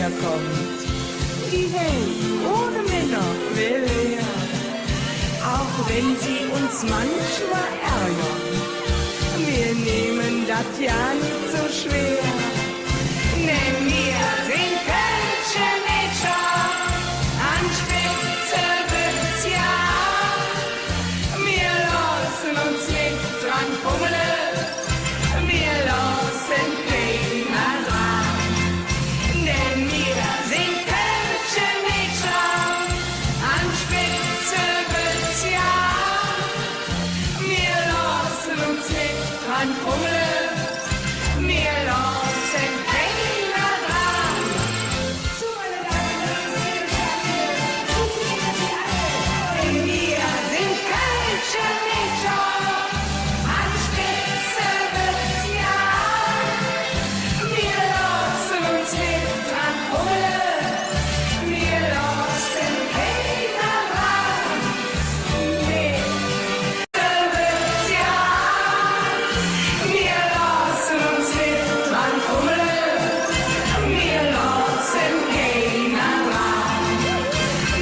quer kommt. Die Welt ohne Männer wäre leer, auch wenn sie uns manchmal ärgern. Wir nehmen das ja nicht so schwer, denn wir sind Kölsche Mädchen, an Spitze wird's ja. Wir lassen uns nicht dran fummeln, wir lassen keiner dran, denn wir sind Kölsche Mädchen, an Spitze wird's ja. Wir lassen uns nicht dran fummeln, wir lassen keiner dran. Denn wir sind Kölsche Mädchen, an Spitze wird's ja. Wir lassen uns nicht dran fummeln, wir lassen keiner dran. Nee, wird's ja. Wir lassen uns nicht dran fummeln, wir lassen keiner dran.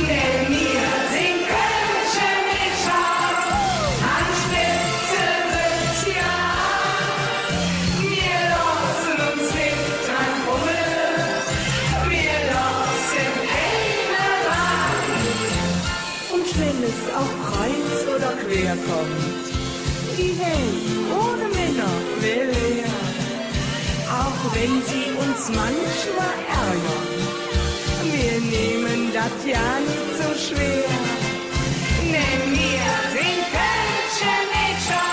Denn wir sind Kölsche Mädchen, an Spitze wird's ja. Wir lassen uns nicht dran fummeln, wir lassen keiner dran. Und wenn es auch kreuz oder quer kommt, die Welt ohne Männer wäre leer, auch wenn sie uns manchmal ärgern. Wir nehmen das ja nicht so schwer, denn wir sind Kölsche Mädchen.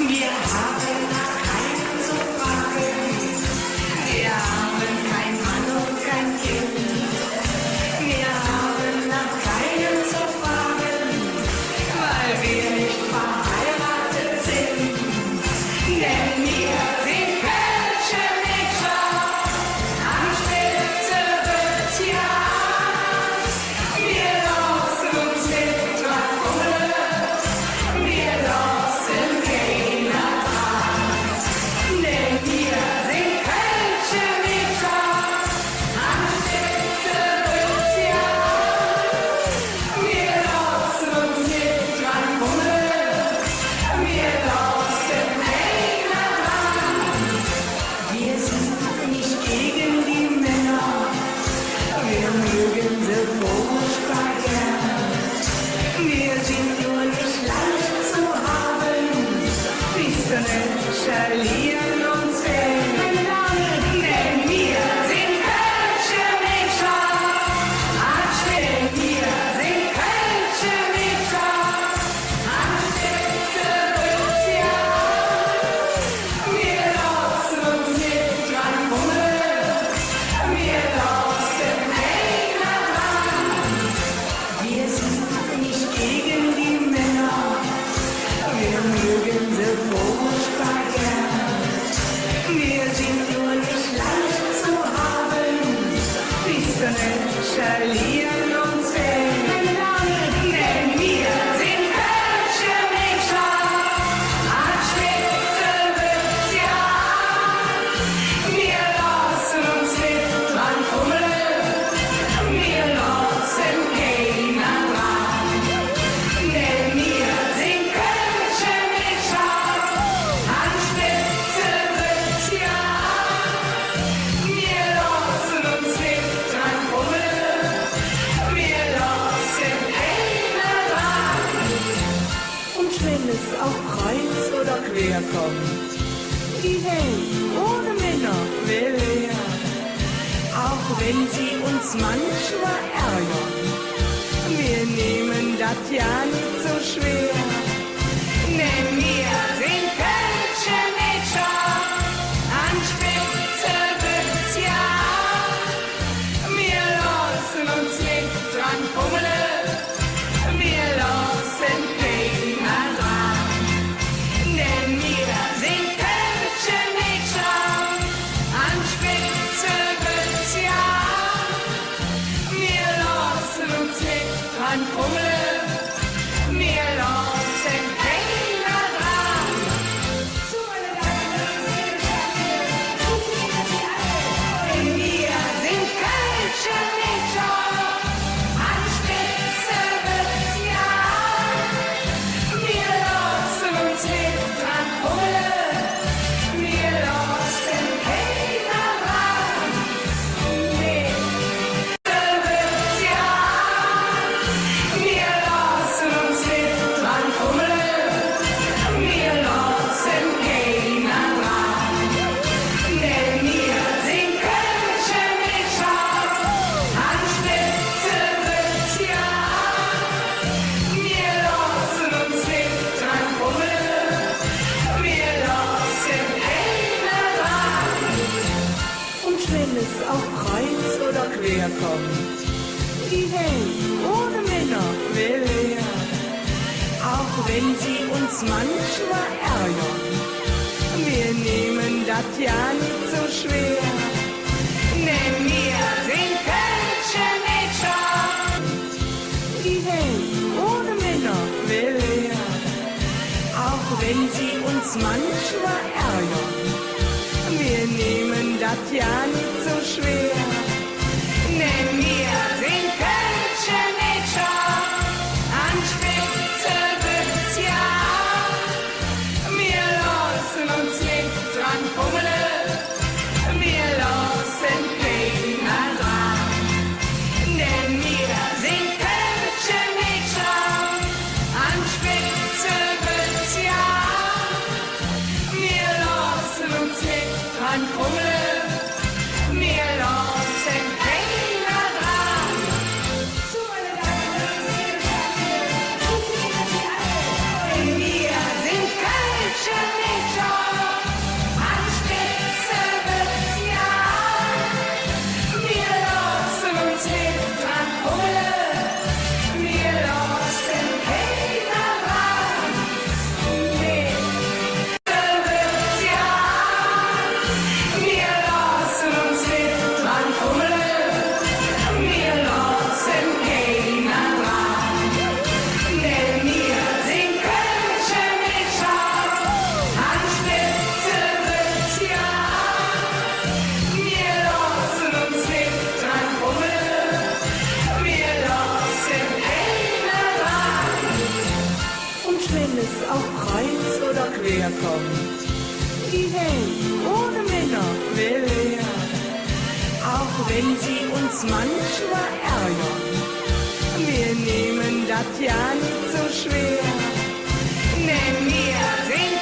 Wir haben nach keinem zu fragen, wir haben kein Mann und kein Kind. Wir haben nach keinem zu fragen, weil wir nicht verheiratet sind. Denn wir sind Kölsche Mädchen, an Spitze wird's ja. Wir lassen uns nicht dran fummeln, wir lassen keiner dran. Denn wir sind Kölsche Mädchen, an Spitze wird's ja. Wir lassen uns nicht dran fummeln, wir lassen keiner dran. Wir sind nicht gegen die Männer, wir mögen sie furchtbar gern. Wir sind nur nicht leicht zu haben, bis wir nicht verlieren uns werden. Denn wir sind Kölsche Mädchen, an Spitze. Wir sind Kölsche Mädchen, an Spitze wird's ja. Wir lassen uns nicht dran fummeln, wir lassen keiner dran. Wir sind nicht gegen die Männer, wir mögen sie furchtbar gern. Wir sind nur nicht leicht zu haben, bis wir nicht verlieren uns werden. Denn wir sind Kölsche Mädchen, an Spitze wird's ja. Wir lassen uns nicht dran fummeln, wir lassen keiner dran. Denn wir sind Kölsche Mädchen, an Spitze wird's ja. Wir lassen uns nicht dran fummeln, wir lassen keiner dran. Und wenn es auch kreuz oder quer kommt, die Welt ohne Männer wäre leer, auch wenn sie uns manchmal ärgern. Wir nehmen das ja nicht so schwer, denn wir sind Kölsche Mädchen, an Spitze wird's ja. Wir lassen uns nicht dran fummeln, wir lassen keiner dran. Denn wir sind Kölsche Mädchen, an Spitze wird's ja. Wir lassen uns nicht dran fummeln, wir lassen keiner dran. kommt. Die Welt ohne Männer wäre leer, auch wenn sie uns manchmal ärgern. Wir nehmen das ja nicht so schwer, denn wir sind kölsche Mädchen. Die Welt ohne Männer wäre leer, auch wenn sie uns manchmal ärgern. Wir nehmen das ja nicht so schwer, denn wir sind kölsche Mädchen. An Spitze wird's ja, wir lassen uns nicht dran fummeln, wir lassen keiner dran, denn wir sind kölsche Mädchen. An Spitze wird's ja, wir lassen uns nicht dran fummeln, wir lassen keiner dran. So, meine Damen und Herren, wir sind kölsche Mädchen. An Spitze wird's ja, wir lassen uns nicht dran fummeln, wir lassen keiner dran. Nee. Wird's ja, wir lassen uns nicht dran fummeln, wir lassen keiner dran. Denn wir sind kölsche Mädchen, an Spitze wird's ja, wir lassen uns nicht dran fummeln, wir lassen keiner dran. Und wenn es auch kreuz oder quer kommt, die Welt ohne Männer wäre leer, auch wenn sie uns manchmal ärgern. Wir nehmen das ja nicht so schwer, denn wir sind